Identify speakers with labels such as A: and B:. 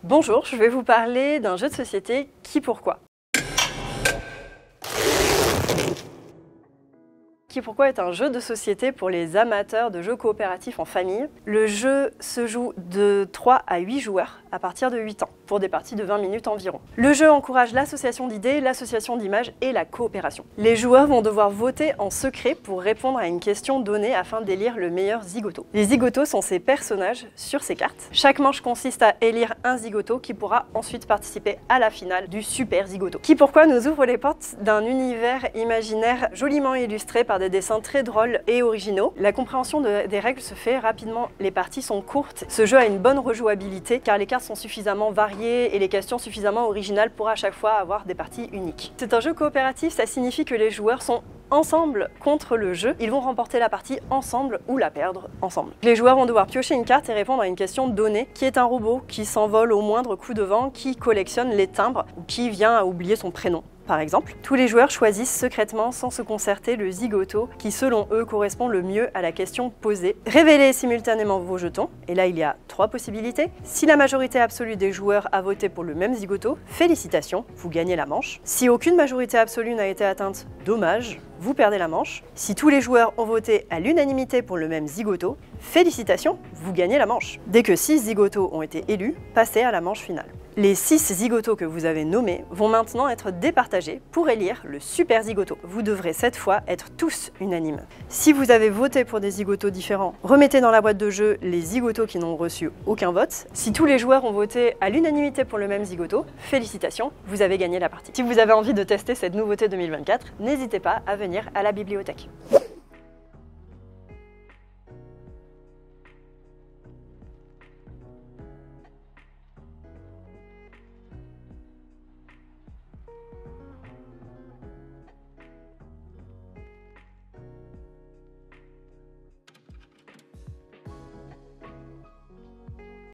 A: Bonjour, je vais vous parler d'un jeu de société Qui Pourquoi. Qui Pourquoi est un jeu de société pour les amateurs de jeux coopératifs en famille. Le jeu se joue de 3 à 8 joueurs à partir de 8 ans, pour des parties de 20 minutes environ. Le jeu encourage l'association d'idées, l'association d'images et la coopération. Les joueurs vont devoir voter en secret pour répondre à une question donnée afin d'élire le meilleur zigoto. Les zigotos sont ces personnages sur ces cartes. Chaque manche consiste à élire un zigoto qui pourra ensuite participer à la finale du super zigoto. Qui Pourquoi nous ouvre les portes d'un univers imaginaire joliment illustré par des dessins très drôles et originaux. La compréhension des règles se fait rapidement, les parties sont courtes. Ce jeu a une bonne rejouabilité car les cartes sont suffisamment variées et les questions suffisamment originales pour à chaque fois avoir des parties uniques. C'est un jeu coopératif, ça signifie que les joueurs sont ensemble contre le jeu. Ils vont remporter la partie ensemble ou la perdre ensemble. Les joueurs vont devoir piocher une carte et répondre à une question donnée, qui est un robot qui s'envole au moindre coup de vent, qui collectionne les timbres ou qui vient à oublier son prénom. Par exemple, tous les joueurs choisissent secrètement, sans se concerter, le zigoto qui, selon eux, correspond le mieux à la question posée. Révélez simultanément vos jetons, et là il y a 3 possibilités. Si la majorité absolue des joueurs a voté pour le même zigoto, félicitations, vous gagnez la manche. Si aucune majorité absolue n'a été atteinte, dommage, vous perdez la manche. Si tous les joueurs ont voté à l'unanimité pour le même zigoto, félicitations, vous gagnez la manche. Dès que 6 zigotos ont été élus, passez à la manche finale. Les 6 zigotos que vous avez nommés vont maintenant être départagés pour élire le super zigoto. Vous devrez cette fois être tous unanimes. Si vous avez voté pour des zigotos différents, remettez dans la boîte de jeu les zigotos qui n'ont reçu aucun vote. Si tous les joueurs ont voté à l'unanimité pour le même zigoto, félicitations, vous avez gagné la partie. Si vous avez envie de tester cette nouveauté 2024, n'hésitez pas à venir à la bibliothèque.